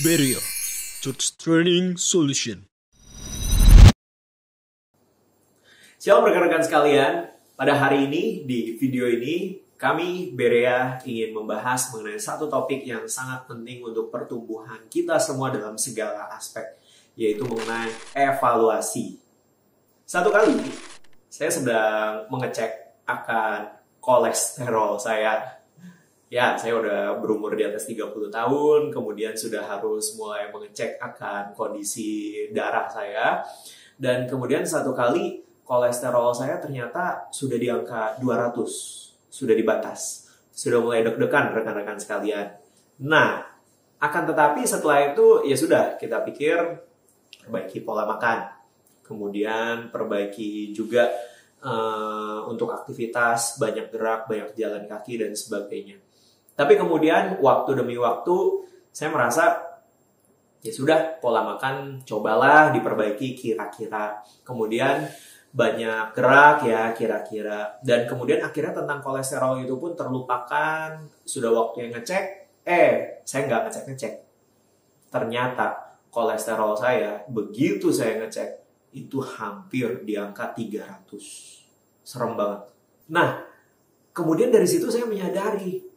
Beria, Church Training Solution. Shalom rekan-rekan sekalian, pada hari ini, di video ini, kami Berea ingin membahas mengenai satu topik yang sangat penting untuk pertumbuhan kita semua dalam segala aspek, yaitu mengenai evaluasi. Satu kali, saya sedang mengecek akan kolesterol saya. Ya, saya udah berumur di atas 30 tahun, kemudian sudah harus mulai mengecek akan kondisi darah saya. Dan kemudian satu kali, kolesterol saya ternyata sudah di angka 200, sudah di batas. Sudah mulai deg-degan rekan-rekan sekalian. Nah, akan tetapi setelah itu, ya sudah, kita pikir perbaiki pola makan. Kemudian perbaiki juga untuk aktivitas, banyak gerak, banyak jalan kaki, dan sebagainya. Tapi kemudian waktu demi waktu saya merasa ya sudah pola makan cobalah diperbaiki kira-kira. Kemudian banyak gerak ya kira-kira. Dan kemudian akhirnya tentang kolesterol itu pun terlupakan. Sudah waktu yang ngecek, saya nggak ngecek-ngecek. Ternyata kolesterol saya begitu saya ngecek itu hampir di angka 300. Serem banget. Nah, kemudian dari situ saya menyadari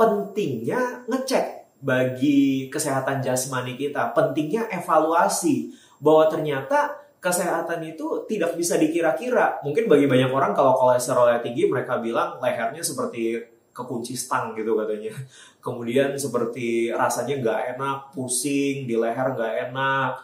pentingnya ngecek bagi kesehatan jasmani kita, pentingnya evaluasi bahwa ternyata kesehatan itu tidak bisa dikira-kira. Mungkin bagi banyak orang kalau kolesterolnya tinggi mereka bilang lehernya seperti kekunci stang gitu katanya. Kemudian seperti rasanya nggak enak, pusing, di leher nggak enak.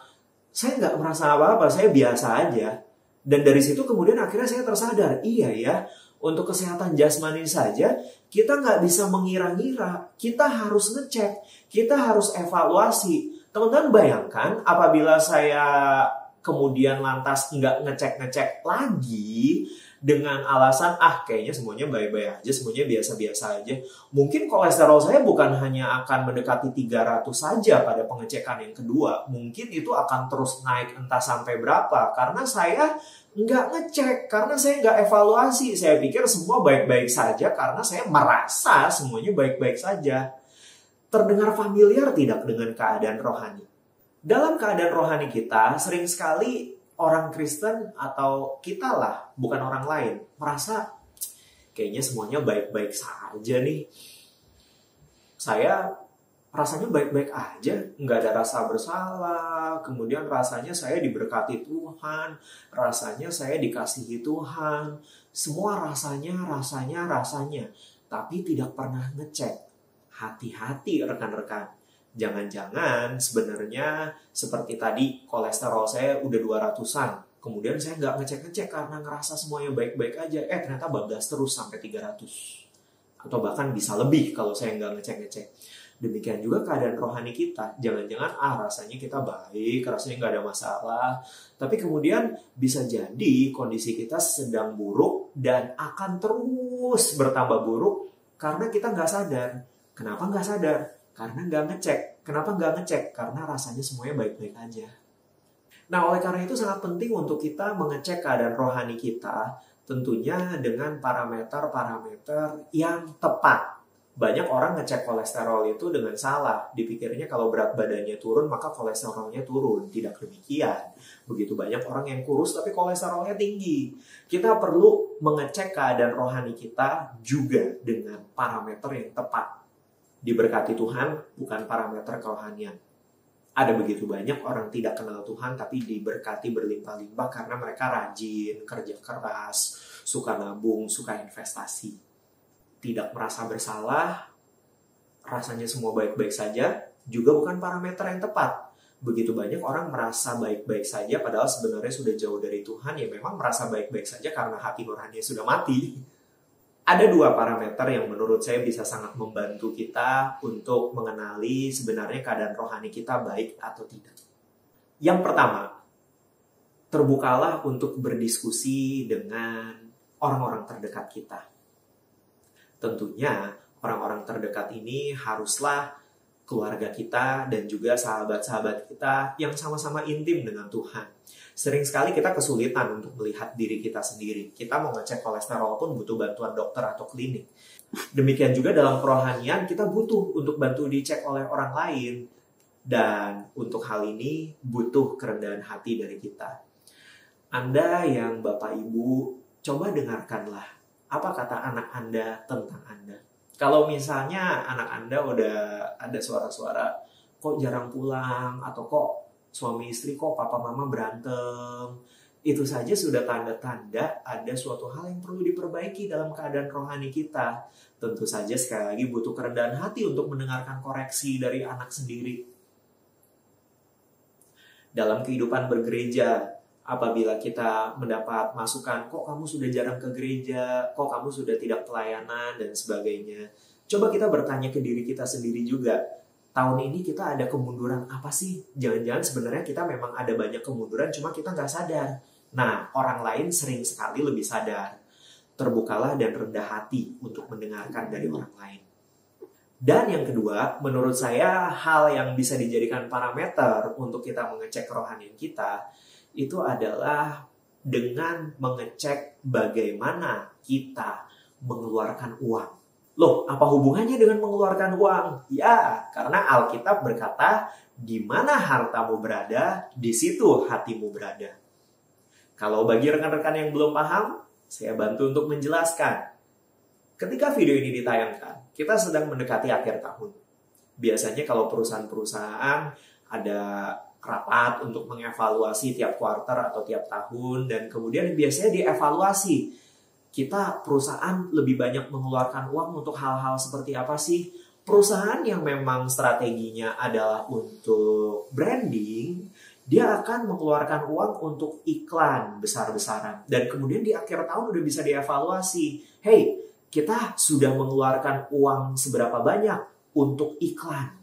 Saya nggak merasa apa-apa, saya biasa aja. Dan dari situ kemudian akhirnya saya tersadar, iya ya, untuk kesehatan jasmani saja, kita nggak bisa mengira-ngira. Kita harus ngecek, kita harus evaluasi. Teman-teman bayangkan apabila saya kemudian lantas nggak ngecek-ngecek lagi dengan alasan, kayaknya semuanya baik-baik aja, semuanya biasa-biasa aja. Mungkin kolesterol saya bukan hanya akan mendekati 300 saja pada pengecekan yang kedua. Mungkin itu akan terus naik entah sampai berapa. Karena saya nggak ngecek, karena saya nggak evaluasi. Saya pikir semua baik-baik saja karena saya merasa semuanya baik-baik saja. Terdengar familiar tidak dengan keadaan rohani? Dalam keadaan rohani kita, sering sekali orang Kristen atau kita lah, bukan orang lain, merasa kayaknya semuanya baik-baik saja nih. Saya rasanya baik-baik aja, nggak ada rasa bersalah, kemudian rasanya saya diberkati Tuhan, rasanya saya dikasihi Tuhan, semua rasanya, tapi tidak pernah ngecek. Hati-hati rekan-rekan, jangan-jangan sebenarnya seperti tadi kolesterol saya udah 200-an, kemudian saya nggak ngecek-ngecek karena ngerasa semuanya baik-baik aja, ternyata bablas terus sampai 300. Atau bahkan bisa lebih kalau saya nggak ngecek-ngecek. Demikian juga keadaan rohani kita. Jangan-jangan rasanya kita baik, rasanya nggak ada masalah. Tapi kemudian bisa jadi kondisi kita sedang buruk dan akan terus bertambah buruk karena kita nggak sadar. Kenapa nggak sadar? Karena nggak ngecek. Kenapa nggak ngecek? Karena rasanya semuanya baik-baik aja. Nah, oleh karena itu sangat penting untuk kita mengecek keadaan rohani kita, tentunya dengan parameter-parameter yang tepat. Banyak orang ngecek kolesterol itu dengan salah. Dipikirnya kalau berat badannya turun, maka kolesterolnya turun. Tidak demikian. Begitu banyak orang yang kurus tapi kolesterolnya tinggi. Kita perlu mengecek keadaan rohani kita juga dengan parameter yang tepat. Diberkati Tuhan, bukan parameter kerohanian. Ada begitu banyak orang tidak kenal Tuhan tapi diberkati berlimpah-limpah karena mereka rajin, kerja keras, suka nabung, suka investasi. Tidak merasa bersalah, rasanya semua baik-baik saja, juga bukan parameter yang tepat. Begitu banyak orang merasa baik-baik saja padahal sebenarnya sudah jauh dari Tuhan, ya memang merasa baik-baik saja karena hati nuraninya sudah mati. Ada dua parameter yang menurut saya bisa sangat membantu kita untuk mengenali sebenarnya keadaan rohani kita baik atau tidak. Yang pertama, terbukalah untuk berdiskusi dengan orang-orang terdekat kita. Tentunya orang-orang terdekat ini haruslah keluarga kita dan juga sahabat-sahabat kita yang sama-sama intim dengan Tuhan. Sering sekali kita kesulitan untuk melihat diri kita sendiri. Kita mau ngecek kolesterol pun butuh bantuan dokter atau klinik. Demikian juga dalam kerohanian kita butuh untuk bantu dicek oleh orang lain. Dan untuk hal ini butuh kerendahan hati dari kita. Anda yang Bapak Ibu, coba dengarkanlah apa kata anak Anda tentang Anda. Kalau misalnya anak Anda udah ada suara-suara, kok jarang pulang, atau kok suami istri, kok papa mama berantem, itu saja sudah tanda-tanda ada suatu hal yang perlu diperbaiki dalam keadaan rohani kita. Tentu saja sekali lagi butuh kerendahan hati untuk mendengarkan koreksi dari anak sendiri. Dalam kehidupan bergereja, apabila kita mendapat masukan, kok kamu sudah jarang ke gereja, kok kamu sudah tidak pelayanan, dan sebagainya. Coba kita bertanya ke diri kita sendiri juga, tahun ini kita ada kemunduran apa sih? Jangan-jangan sebenarnya kita memang ada banyak kemunduran, cuma kita nggak sadar. Nah, orang lain sering sekali lebih sadar. Terbukalah dan rendah hati untuk mendengarkan dari orang lain. Dan yang kedua, menurut saya hal yang bisa dijadikan parameter untuk kita mengecek kerohanian kita, itu adalah dengan mengecek bagaimana kita mengeluarkan uang. Loh, apa hubungannya dengan mengeluarkan uang? Ya, karena Alkitab berkata, di mana hartamu berada, di situ hatimu berada. Kalau bagi rekan-rekan yang belum paham, saya bantu untuk menjelaskan. Ketika video ini ditayangkan, kita sedang mendekati akhir tahun. Biasanya kalau perusahaan-perusahaan ada rapat untuk mengevaluasi tiap kuartal atau tiap tahun, dan kemudian biasanya dievaluasi. Kita perusahaan lebih banyak mengeluarkan uang untuk hal-hal seperti apa sih? Perusahaan yang memang strateginya adalah untuk branding, dia akan mengeluarkan uang untuk iklan besar-besaran. Dan kemudian di akhir tahun udah bisa dievaluasi. Hey, kita sudah mengeluarkan uang seberapa banyak untuk iklan.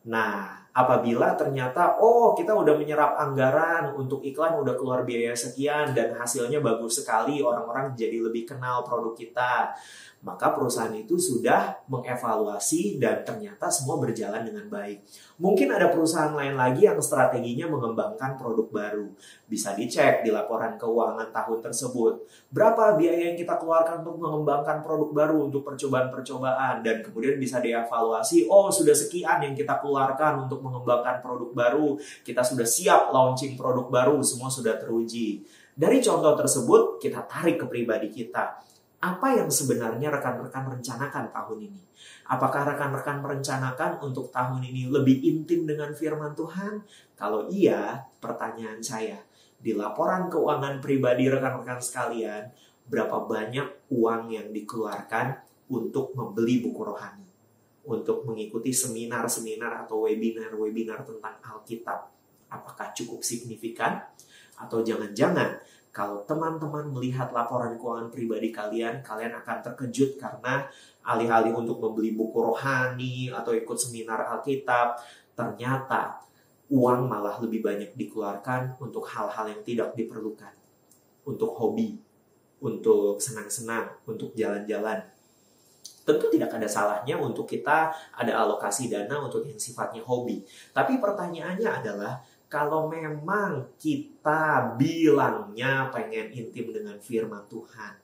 Nah, apabila ternyata, kita udah menyerap anggaran untuk iklan, udah keluar biaya sekian, dan hasilnya bagus sekali, orang-orang jadi lebih kenal produk kita, maka perusahaan itu sudah mengevaluasi dan ternyata semua berjalan dengan baik. Mungkin ada perusahaan lain lagi yang strateginya mengembangkan produk baru. Bisa dicek di laporan keuangan tahun tersebut. Berapa biaya yang kita keluarkan untuk mengembangkan produk baru untuk percobaan-percobaan, dan kemudian bisa dievaluasi, sudah sekian yang kita keluarkan untuk mengembangkan produk baru, kita sudah siap launching produk baru, semua sudah teruji. Dari contoh tersebut, kita tarik ke pribadi kita. Apa yang sebenarnya rekan-rekan rencanakan tahun ini? Apakah rekan-rekan merencanakan untuk tahun ini lebih intim dengan firman Tuhan? Kalau iya, pertanyaan saya, di laporan keuangan pribadi rekan-rekan sekalian, berapa banyak uang yang dikeluarkan untuk membeli buku rohani? Untuk mengikuti seminar-seminar atau webinar-webinar tentang Alkitab? Apakah cukup signifikan? Atau jangan-jangan kalau teman-teman melihat laporan keuangan pribadi kalian akan terkejut karena alih-alih untuk membeli buku rohani atau ikut seminar Alkitab, ternyata uang malah lebih banyak dikeluarkan untuk hal-hal yang tidak diperlukan. Untuk hobi, untuk senang-senang, untuk jalan-jalan. Tentu tidak ada salahnya untuk kita ada alokasi dana untuk yang sifatnya hobi. Tapi pertanyaannya adalah, kalau memang kita bilangnya pengen intim dengan firman Tuhan,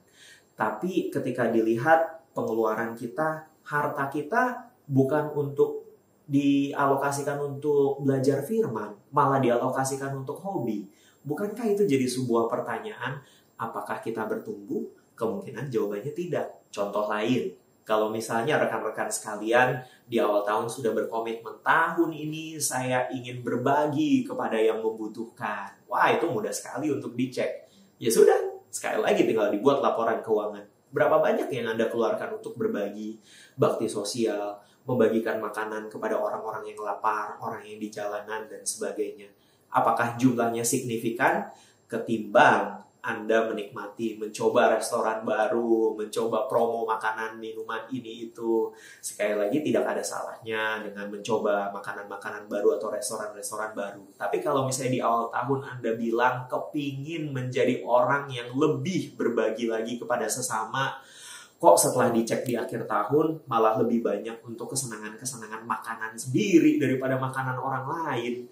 tapi ketika dilihat pengeluaran kita, harta kita bukan untuk dialokasikan untuk belajar firman, malah dialokasikan untuk hobi. Bukankah itu jadi sebuah pertanyaan, apakah kita bertumbuh? Kemungkinan jawabannya tidak. Contoh lain, kalau misalnya rekan-rekan sekalian di awal tahun sudah berkomitmen, tahun ini saya ingin berbagi kepada yang membutuhkan. Wah, itu mudah sekali untuk dicek. Ya sudah, sekali lagi tinggal dibuat laporan keuangan. Berapa banyak yang Anda keluarkan untuk berbagi, bakti sosial, membagikan makanan kepada orang-orang yang lapar, orang yang di jalanan, dan sebagainya. Apakah jumlahnya signifikan ketimbang Anda menikmati, mencoba restoran baru, mencoba promo makanan, minuman ini itu? Sekali lagi tidak ada salahnya dengan mencoba makanan-makanan baru atau restoran-restoran baru. Tapi kalau misalnya di awal tahun Anda bilang kepingin menjadi orang yang lebih berbagi lagi kepada sesama, kok setelah dicek di akhir tahun malah lebih banyak untuk kesenangan-kesenangan makanan sendiri daripada makanan orang lain,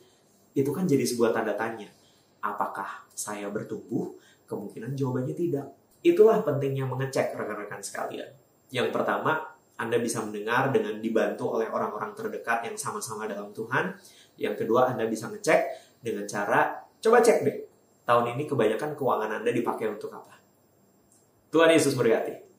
itu kan jadi sebuah tanda tanya. Apakah saya bertumbuh? Kemungkinan jawabannya tidak. Itulah pentingnya mengecek rekan-rekan sekalian. Yang pertama, Anda bisa mendengar dengan dibantu oleh orang-orang terdekat yang sama-sama dalam Tuhan. Yang kedua, Anda bisa ngecek dengan cara, coba cek deh, tahun ini kebanyakan keuangan Anda dipakai untuk apa. Tuhan Yesus berkati.